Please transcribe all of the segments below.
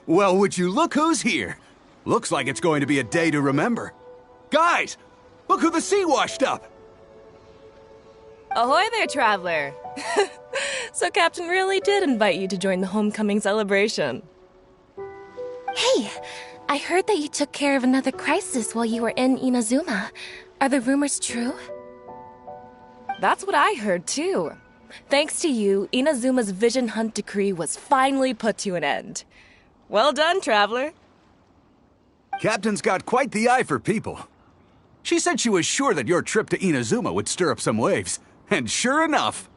Well, would you look who's here? Looks like it's going to be a day to remember. Guys, look who the sea washed up! Ahoy there, traveler! So Captain really did invite you to join the homecoming celebration. Hey, I heard that you took care of another crisis while you were in Inazuma. Are the rumors true? That's what I heard, too. Thanks to you, Inazuma's Vision Hunt decree was finally put to an end. Well done, traveler. Captain's got quite the eye for people. She said she was sure that your trip to Inazuma would stir up some waves. And sure enough...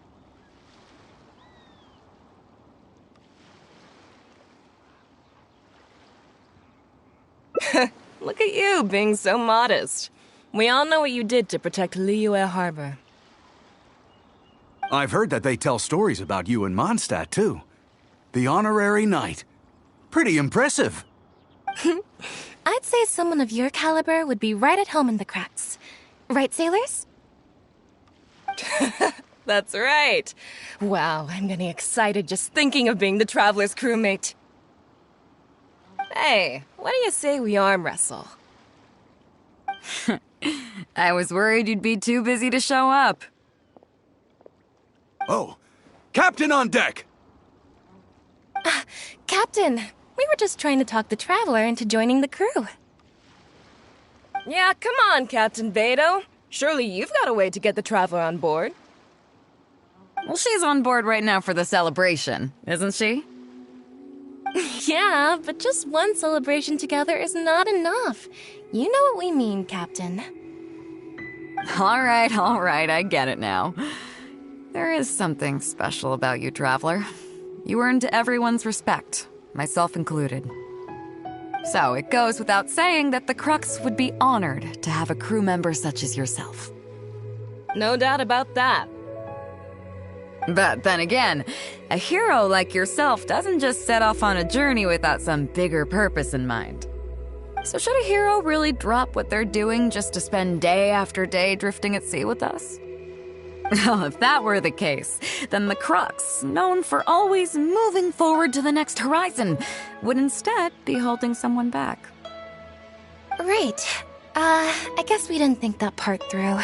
Look at you, being so modest. We all know what you did to protect Liyue Harbor. I've heard that they tell stories about you in Mondstadt, too. The honorary knight. Pretty impressive. I'd say someone of your caliber would be right at home in the cracks. Right, sailors? That's right. Wow, I'm getting excited just thinking of being the Traveler's crewmate. Hey, what do you say we arm wrestle? I was worried you'd be too busy to show up. Oh, Captain on deck! Captain, we were just trying to talk the Traveler into joining the crew. Yeah, come on, Captain Beto. Surely you've got a way to get the Traveler on board. Well, she's on board right now for the celebration, isn't she? Yeah, but just one celebration together is not enough. You know what we mean, Captain. All right, I get it now. There is something special about you, Traveler. You earned everyone's respect, myself included. So it goes without saying that the Crux would be honored to have a crew member such as yourself. No doubt about that. But then again, a hero like yourself doesn't just set off on a journey without some bigger purpose in mind. So should a hero really drop what they're doing just to spend day after day drifting at sea with us? Well, if that were the case, then the Crux, known for always moving forward to the next horizon, would instead be holding someone back. Right. I guess we didn't think that part through.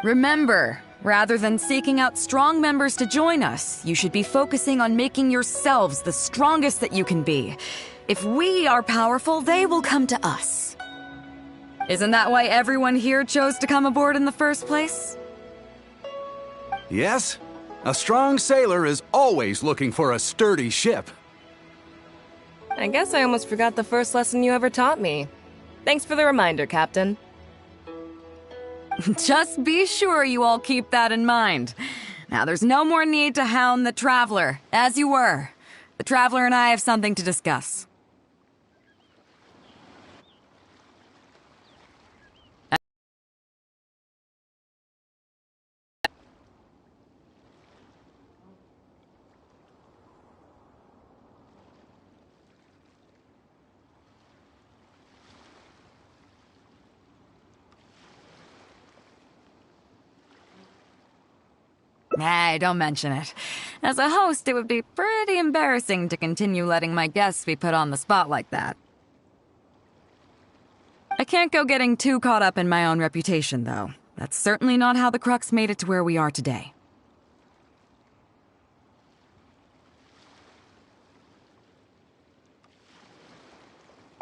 Remember, rather than seeking out strong members to join us, you should be focusing on making yourselves the strongest that you can be. If we are powerful, they will come to us. Isn't that why everyone here chose to come aboard in the first place? Yes, a strong sailor is always looking for a sturdy ship. I guess I almost forgot the first lesson you ever taught me. Thanks for the reminder, Captain. Just be sure you all keep that in mind. Now, there's no more need to hound the Traveler, as you were. The Traveler and I have something to discuss. Hey, don't mention it. As a host, it would be pretty embarrassing to continue letting my guests be put on the spot like that. I can't go getting too caught up in my own reputation, though. That's certainly not how the Crux made it to where we are today.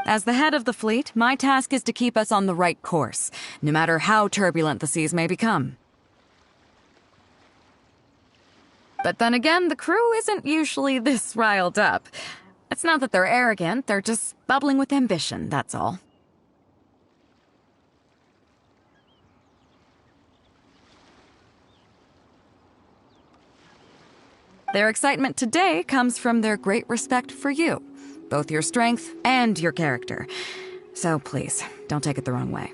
As the head of the fleet, my task is to keep us on the right course, no matter how turbulent the seas may become. But then again, the crew isn't usually this riled up. It's not that they're arrogant, they're just bubbling with ambition, that's all. Their excitement today comes from their great respect for you, both your strength and your character. So please, don't take it the wrong way.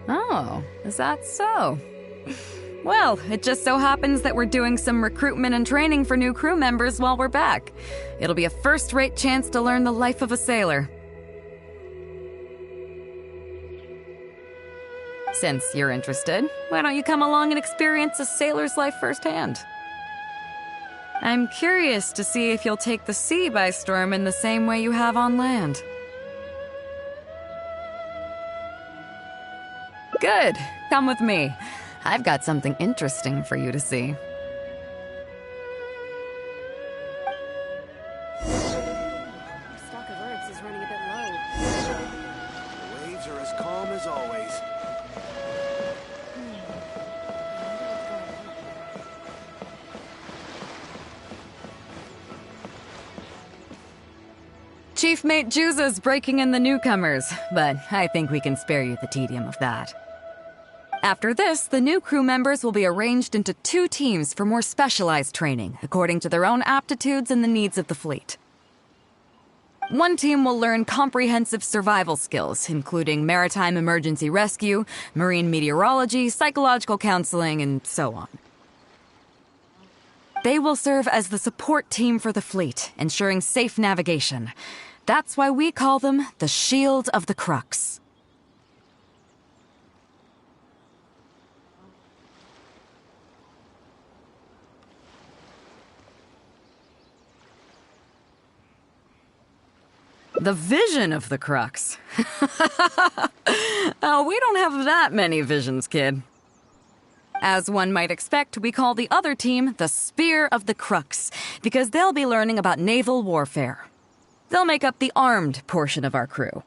Oh, is that so? Well, it just so happens that we're doing some recruitment and training for new crew members while we're back. It'll be a first-rate chance to learn the life of a sailor. Since you're interested, why don't you come along and experience a sailor's life firsthand? I'm curious to see if you'll take the sea by storm in the same way you have on land. Good. Come with me. I've got something interesting for you to see. Stock of herbs is running a bit low. The waves are as calm as always. Chief Mate Juza's breaking in the newcomers, but I think we can spare you the tedium of that. After this, the new crew members will be arranged into 2 teams for more specialized training, according to their own aptitudes and the needs of the fleet. One team will learn comprehensive survival skills, including maritime emergency rescue, marine meteorology, psychological counseling, and so on. They will serve as the support team for the fleet, ensuring safe navigation. That's why we call them the Shield of the Crux. The vision of the Crux. Oh, we don't have that many visions, kid. As one might expect, we call the other team the Spear of the Crux, because they'll be learning about naval warfare. They'll make up the armed portion of our crew.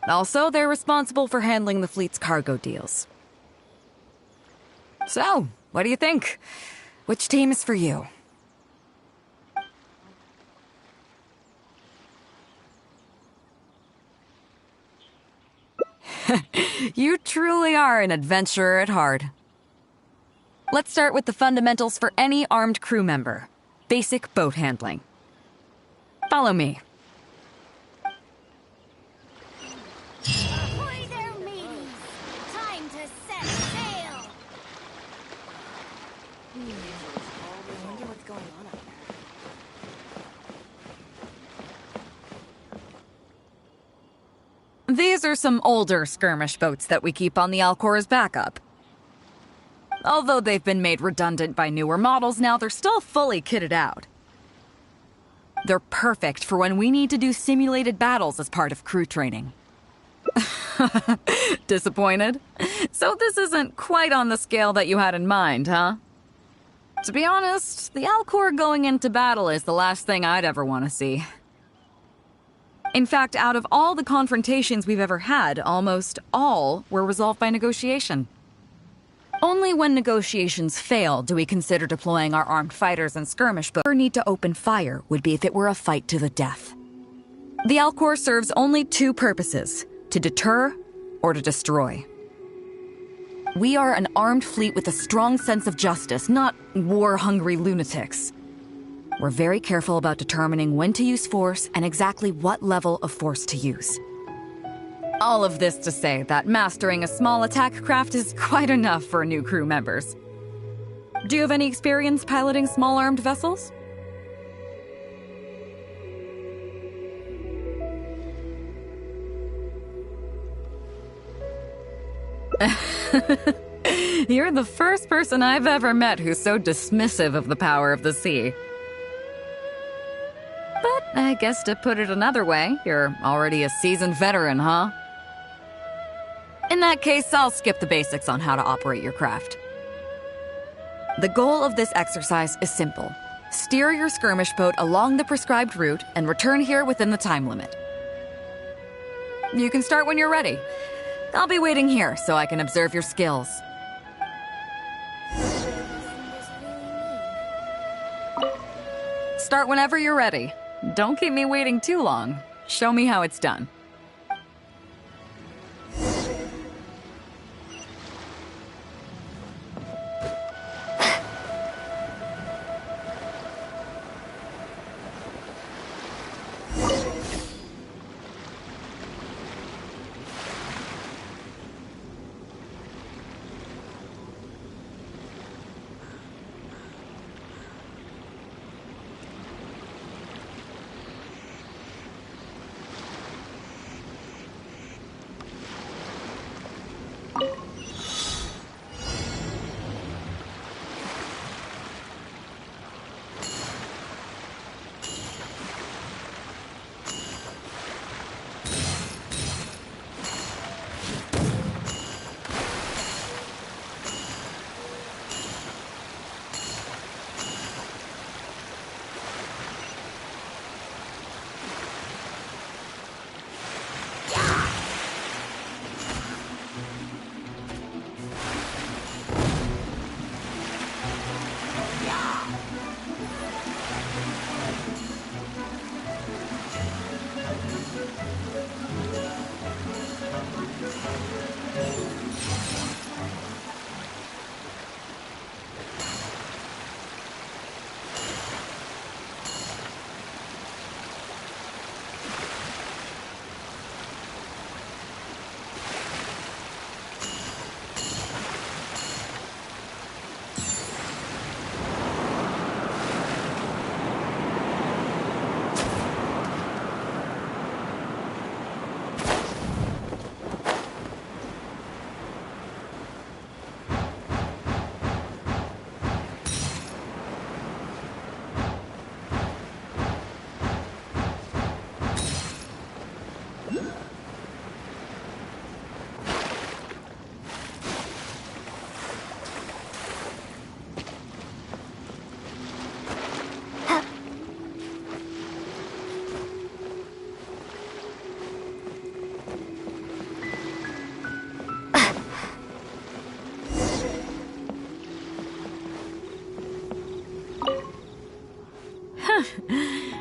Also, they're responsible for handling the fleet's cargo deals. So, what do you think? Which team is for you? You truly are an adventurer at heart. Let's start with the fundamentals for any armed crew member. Basic boat handling. Follow me. Ahoy there, mateys! Time to set sail! I wonder what's going on up there. These are some older skirmish boats that we keep on the Alcor as backup. Although they've been made redundant by newer models now, they're still fully kitted out. They're perfect for when we need to do simulated battles as part of crew training. Disappointed? So this isn't quite on the scale that you had in mind, huh? To be honest, the Alcor going into battle is the last thing I'd ever want to see. In fact, out of all the confrontations we've ever had, almost all were resolved by negotiation. Only when negotiations fail do we consider deploying our armed fighters and skirmish boats. Our need to open fire would be if it were a fight to the death. The Alcor serves only 2 purposes: to deter or to destroy. We are an armed fleet with a strong sense of justice, not war-hungry lunatics. We're very careful about determining when to use force and exactly what level of force to use. All of this to say that mastering a small attack craft is quite enough for new crew members. Do you have any experience piloting small armed vessels? You're the first person I've ever met who's so dismissive of the power of the sea. But I guess to put it another way, you're already a seasoned veteran, huh? In that case, I'll skip the basics on how to operate your craft. The goal of this exercise is simple. Steer your skirmish boat along the prescribed route and return here within the time limit. You can start when you're ready. I'll be waiting here so I can observe your skills. Start whenever you're ready. Don't keep me waiting too long. Show me how it's done.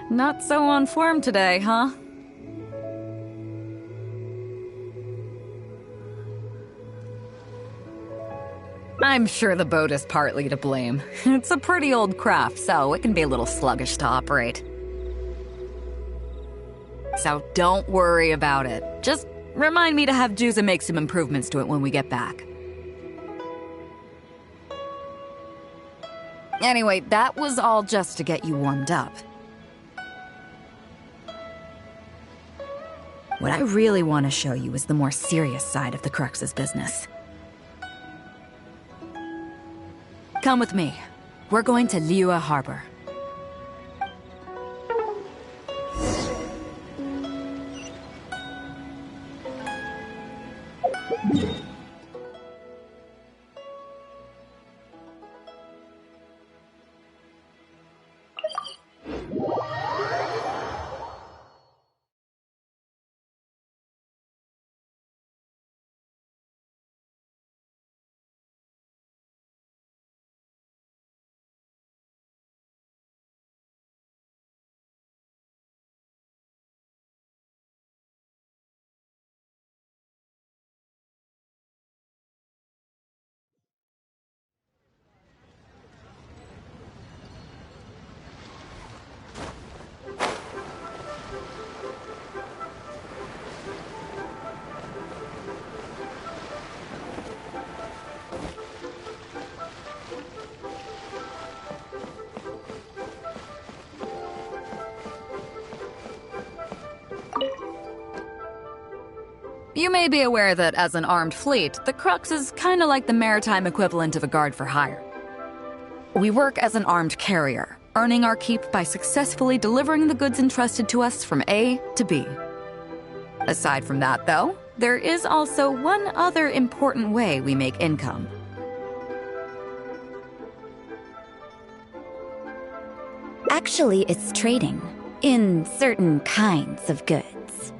Not so on form today, huh? I'm sure the boat is partly to blame. It's a pretty old craft, so it can be a little sluggish to operate. So don't worry about it. Just remind me to have Juza make some improvements to it when we get back. Anyway, that was all just to get you warmed up. What I really want to show you is the more serious side of the Crux's business. Come with me. We're going to Liyue Harbor. You may be aware that as an armed fleet, the Crux is kinda like the maritime equivalent of a guard for hire. We work as an armed carrier, earning our keep by successfully delivering the goods entrusted to us from A to B. Aside from that, though, there is also one other important way we make income. Actually, it's trading. In certain kinds of goods.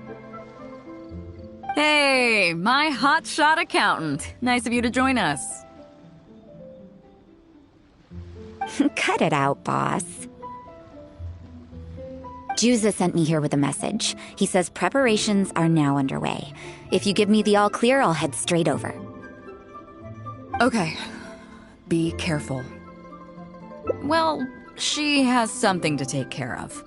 Hey, my hotshot accountant. Nice of you to join us. Cut it out, boss. Juza sent me here with a message. He says preparations are now underway. If you give me the all clear, I'll head straight over. Okay. Be careful. Well, she has something to take care of.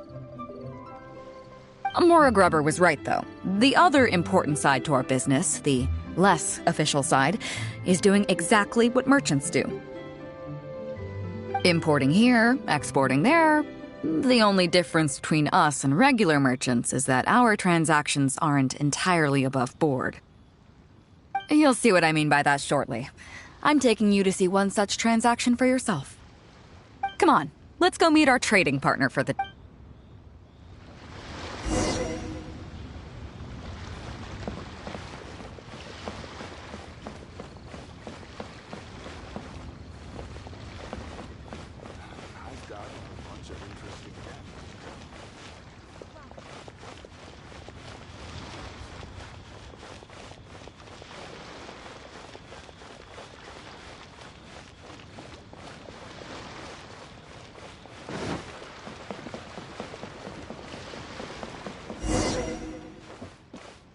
Mora Grubber was right, though. The other important side to our business, the less official side, is doing exactly what merchants do. Importing here, exporting there. The only difference between us and regular merchants is that our transactions aren't entirely above board. You'll see what I mean by that shortly. I'm taking you to see one such transaction for yourself. Come on, let's go meet our trading partner for the...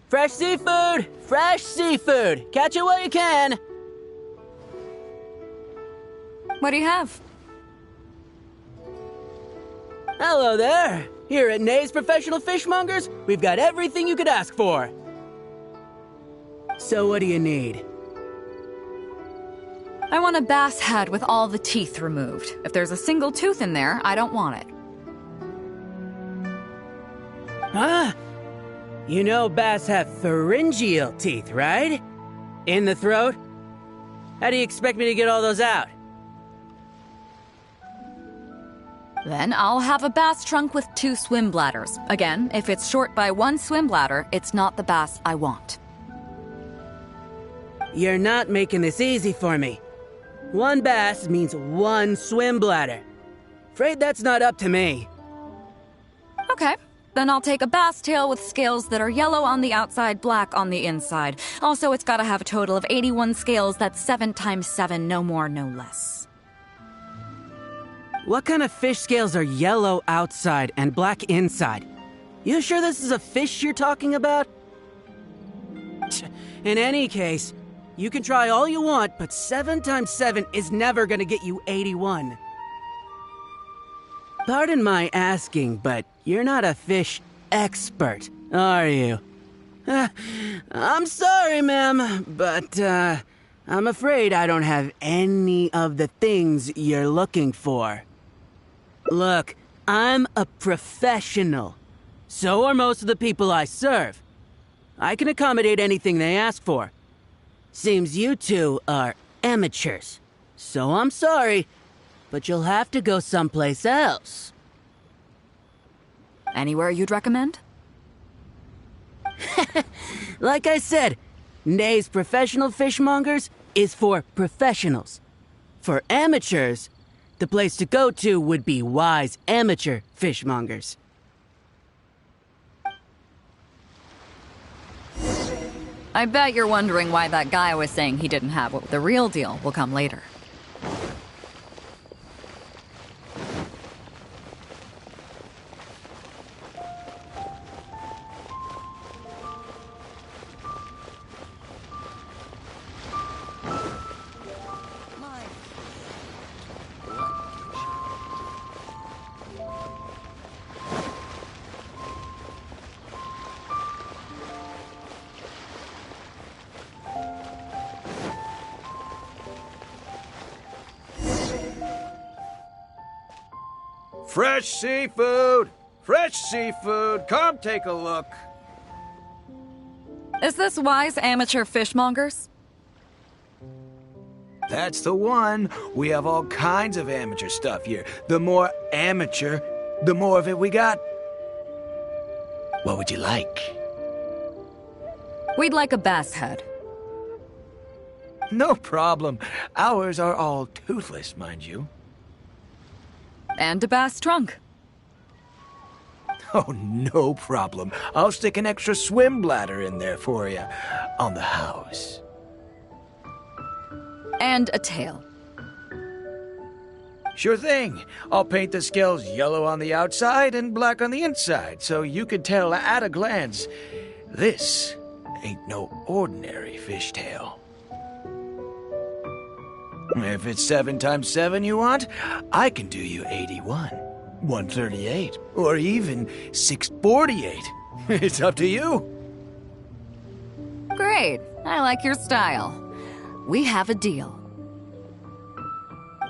Fresh seafood! Fresh seafood! Catch it while you can! What do you have? Hello there! Here at Nay's Professional Fishmongers, we've got everything you could ask for. So what do you need? I want a bass head with all the teeth removed. If there's a single tooth in there, I don't want it. Huh? You know bass have pharyngeal teeth, right? In the throat? How do you expect me to get all those out? Then I'll have a bass trunk with 2 swim bladders. Again, if it's short by 1 swim bladder, it's not the bass I want. You're not making this easy for me. 1 bass means 1 swim bladder. Afraid that's not up to me. Okay. Then I'll take a bass tail with scales that are yellow on the outside, black on the inside. Also, it's gotta have a total of 81 scales. That's 7 times 7, no more, no less. What kind of fish scales are yellow outside and black inside? You sure this is a fish you're talking about? In any case, you can try all you want, but 7 times 7 is never gonna get you 81. Pardon my asking, but you're not a fish expert, are you? I'm sorry, ma'am, but I'm afraid I don't have any of the things you're looking for. Look, I'm a professional. So are most of the people I serve. I can accommodate anything they ask for. Seems you two are amateurs. So I'm sorry, but you'll have to go someplace else. Anywhere you'd recommend? Like I said, Nay's Professional Fishmongers is for professionals. For amateurs, the place to go to would be Wise Amateur Fishmongers. I bet you're wondering why that guy was saying he didn't have what the real deal will come later. Fresh seafood! Fresh seafood! Come take a look. Is this Wise Amateur Fishmongers? That's the one. We have all kinds of amateur stuff here. The more amateur, the more of it we got. What would you like? We'd like a bass head. No problem. Ours are all toothless, mind you. And a bass trunk. Oh, no problem. I'll stick an extra swim bladder in there for you. On the house. And a tail. Sure thing. I'll paint the scales yellow on the outside and black on the inside, so you can tell at a glance, this ain't no ordinary fishtail. If it's 7 times 7 you want, I can do you 81, 138, or even 648. It's up to you. Great. I like your style. We have a deal.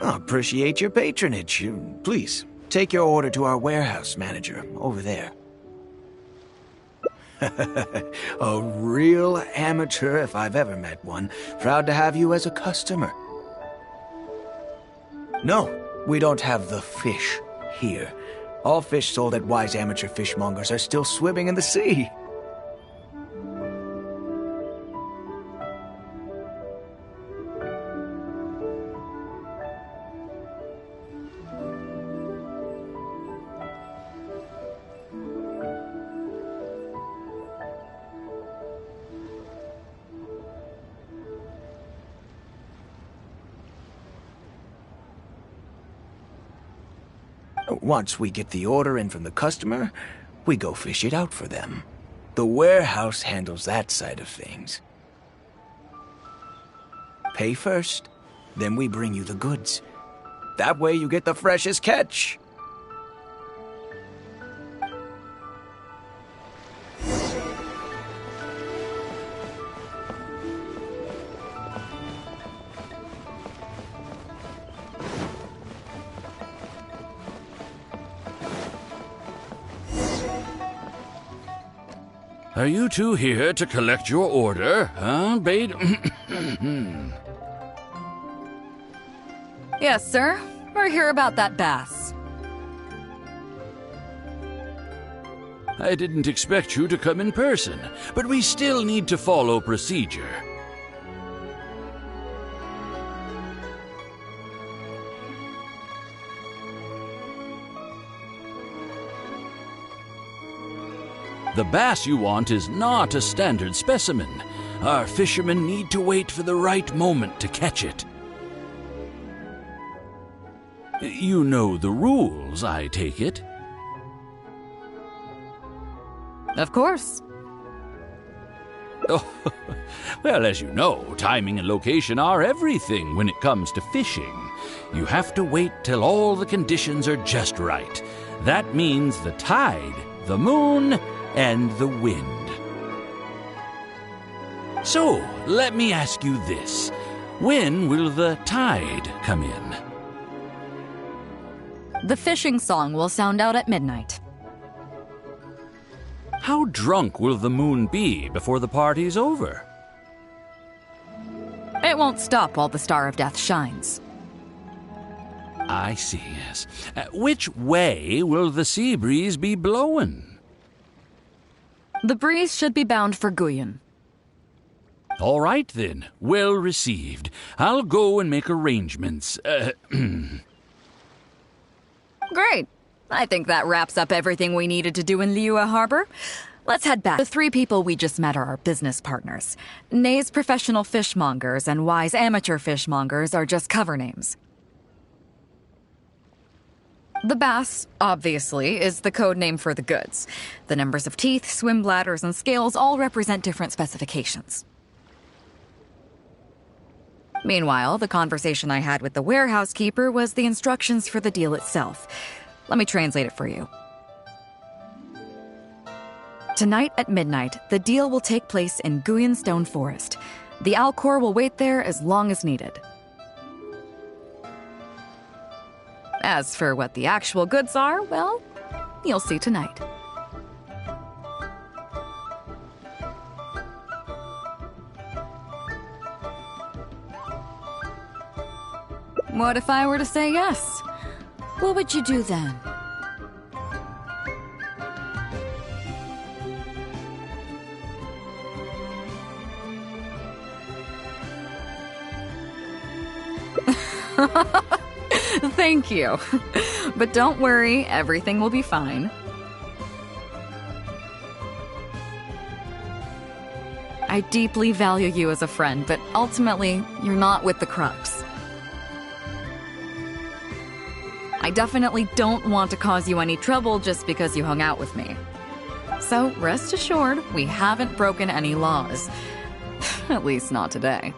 I appreciate your patronage. Please, take your order to our warehouse manager over there. A real amateur if I've ever met one. Proud to have you as a customer. No, we don't have the fish here. All fish sold at Wise Amateur Fishmongers are still swimming in the sea. Once we get the order in from the customer, we go fish it out for them. The warehouse handles that side of things. Pay first, then we bring you the goods. That way you get the freshest catch. Are you two here to collect your order, huh, Bade? Yes, sir. We're here about that bass. I didn't expect you to come in person, but we still need to follow procedure. The bass you want is not a standard specimen. Our fishermen need to wait for the right moment to catch it. You know the rules, I take it? Of course. Oh, well, as you know, timing and location are everything when it comes to fishing. You have to wait till all the conditions are just right. That means the tide, the moon, and the wind. So, let me ask you this. When will the tide come in? The fishing song will sound out at midnight. How drunk will the moon be before the party's over? It won't stop while the Star of Death shines. I see, yes. Which way will the sea breeze be blowing? The breeze should be bound for Guyon. All right, then. Well received. I'll go and make arrangements. Great. I think that wraps up everything we needed to do in Liyue Harbor. Let's head back. The 3 people we just met are our business partners. Nay's professional fishmongers and Y's amateur fishmongers are just cover names. The bass, obviously, is the code name for the goods. The numbers of teeth, swim bladders, and scales all represent different specifications. Meanwhile, the conversation I had with the warehouse keeper was the instructions for the deal itself. Let me translate it for you. Tonight at midnight, the deal will take place in Guyon Stone Forest. The Alcor will wait there as long as needed. As for what the actual goods are, well, you'll see tonight. What if I were to say yes? What would you do then? Thank you. But don't worry, everything will be fine. I deeply value you as a friend, but ultimately, you're not with the Crux. I definitely don't want to cause you any trouble just because you hung out with me. So rest assured, we haven't broken any laws. At least not today.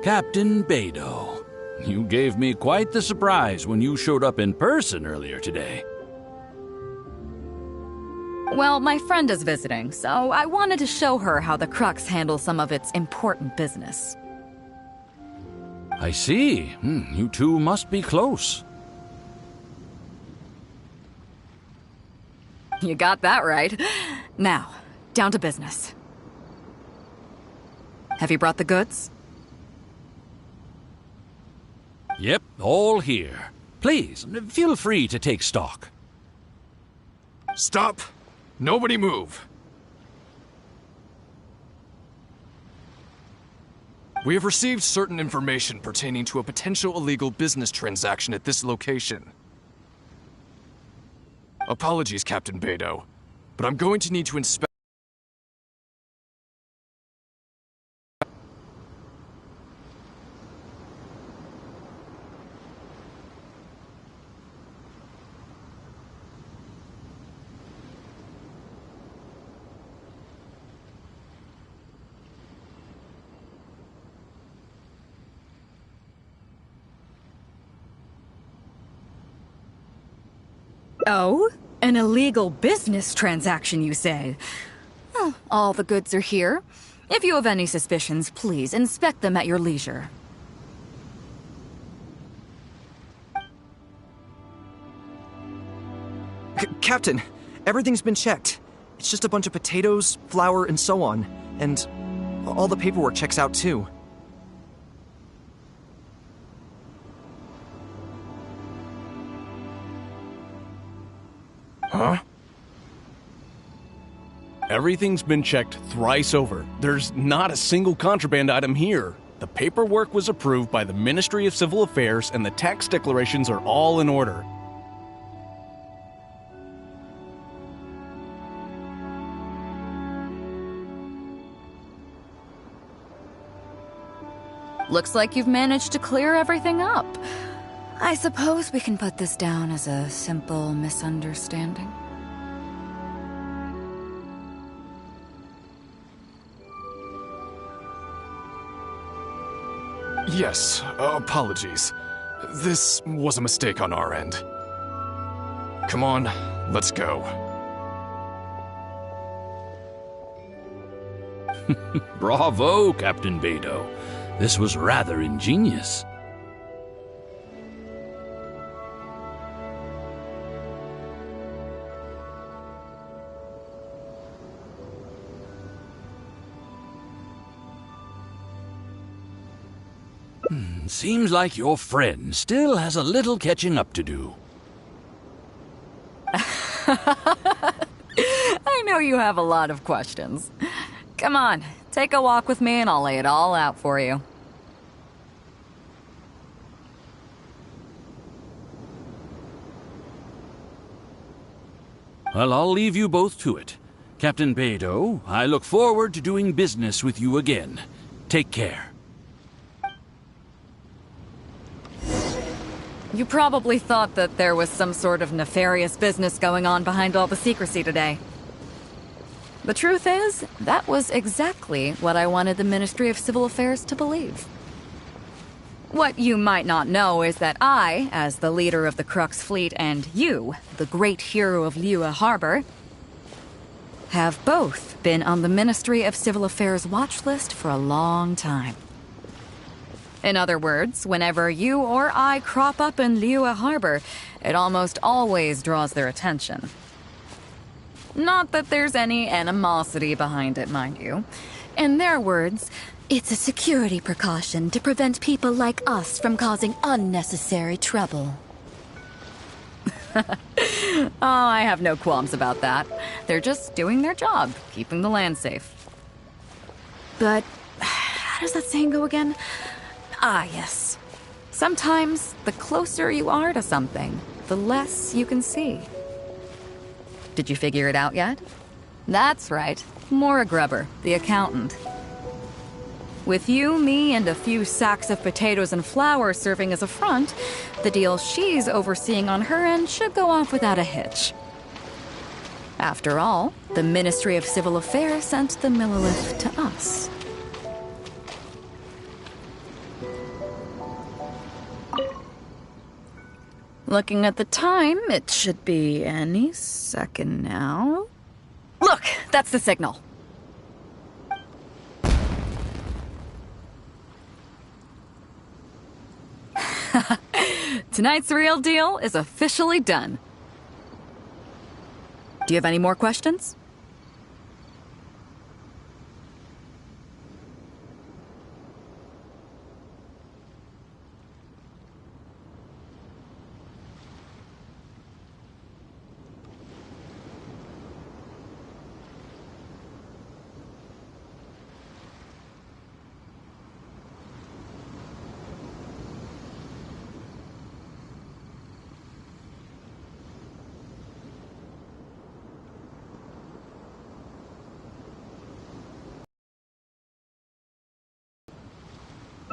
Captain Beidou, you gave me quite the surprise when you showed up in person earlier today. Well, my friend is visiting, so I wanted to show her how the Crux handles some of its important business. I see. You two must be close. You got that right. Now, down to business. Have you brought the goods? Yep, all here. Please, feel free to take stock. Stop! Nobody move! We have received certain information pertaining to a potential illegal business transaction at this location. Apologies, Captain Beidou, but I'm going to need to inspect. Oh? An illegal business transaction, you say? Well, all the goods are here. If you have any suspicions, please inspect them at your leisure. Captain, everything's been checked. It's just a bunch of potatoes, flour, and so on. And all the paperwork checks out too. Huh? Everything's been checked thrice over. There's not a single contraband item here. The paperwork was approved by the Ministry of Civil Affairs and the tax declarations are all in order. Looks like you've managed to clear everything up. I suppose we can put this down as a simple misunderstanding. Yes, apologies. This was a mistake on our end. Come on, let's go. Bravo, Captain Beidou. This was rather ingenious. Seems like your friend still has a little catching up to do. I know you have a lot of questions. Come on, take a walk with me and I'll lay it all out for you. Well, I'll leave you both to it. Captain Beidou, I look forward to doing business with you again. Take care. You probably thought that there was some sort of nefarious business going on behind all the secrecy today. The truth is, that was exactly what I wanted the Ministry of Civil Affairs to believe. What you might not know is that I, as the leader of the Crux Fleet, and you, the great hero of Liyue Harbor, have both been on the Ministry of Civil Affairs watch list for a long time. In other words, whenever you or I crop up in Liyue Harbor, it almost always draws their attention. Not that there's any animosity behind it, mind you. In their words, It's a security precaution to prevent people like us from causing unnecessary trouble. oh, I have no qualms about that. They're just doing their job, keeping the land safe. But how does that saying go again? Ah, yes. Sometimes the closer you are to something, the less you can see. Did you figure it out yet? That's right. Maura Grubber, the accountant. With you, me, and a few sacks of potatoes and flour serving as a front, the deal she's overseeing on her end should go off without a hitch. After all, the Ministry of Civil Affairs sent the Millilith to us. Looking at the time, it should be any second now. Look, that's the signal. Tonight's real deal is officially done. Do you have any more questions?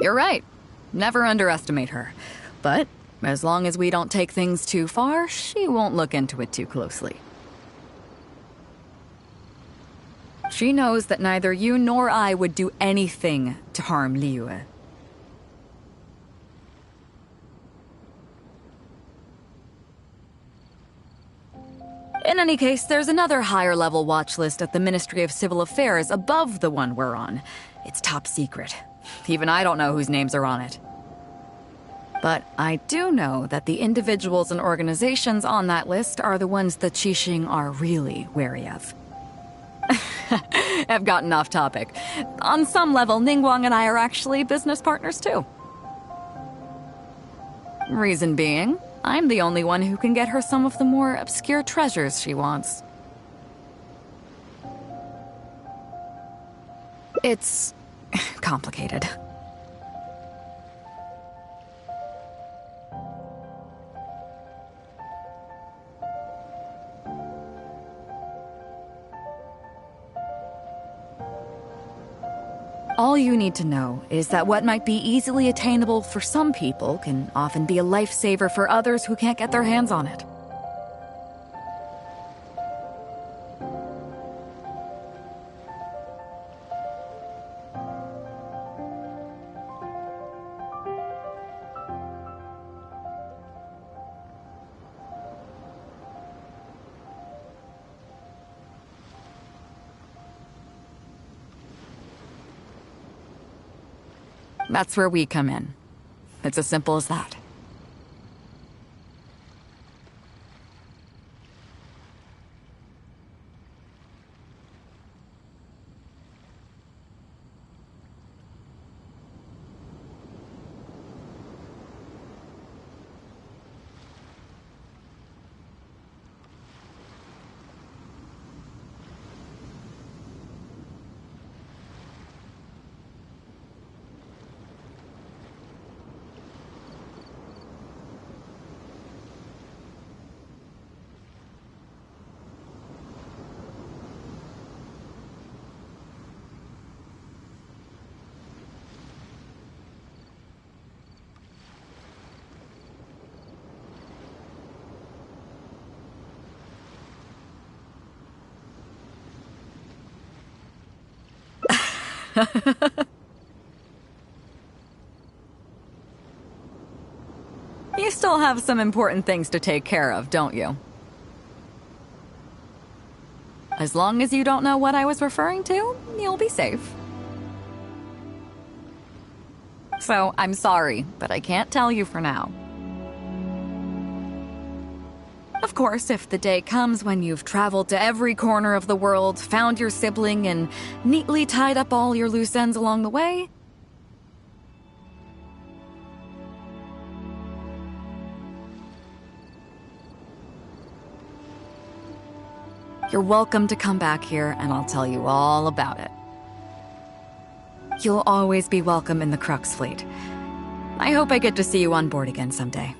You're right. Never underestimate her. But as long as we don't take things too far, she won't look into it too closely. She knows that neither you nor I would do anything to harm Liyue. In any case, there's another higher-level watch list at the Ministry of Civil Affairs above the one we're on. It's top secret. Even I don't know whose names are on it. But I do know that the individuals and organizations on that list are the ones the Qixing are really wary of. I've gotten off topic. On some level, Ningguang and I are actually business partners too. Reason being, I'm the only one who can get her some of the more obscure treasures she wants. It's complicated. All you need to know is that what might be easily attainable for some people can often be a lifesaver for others who can't get their hands on it. That's where we come in. It's as simple as that. You still have some important things to take care of, don't you? As long as you don't know what I was referring to, you'll be safe. So, I'm sorry, but I can't tell you for now. Of course, if the day comes when you've traveled to every corner of the world, found your sibling, and neatly tied up all your loose ends along the way, you're welcome to come back here and I'll tell you all about it. You'll always be welcome in the Crux Fleet. I hope I get to see you on board again someday.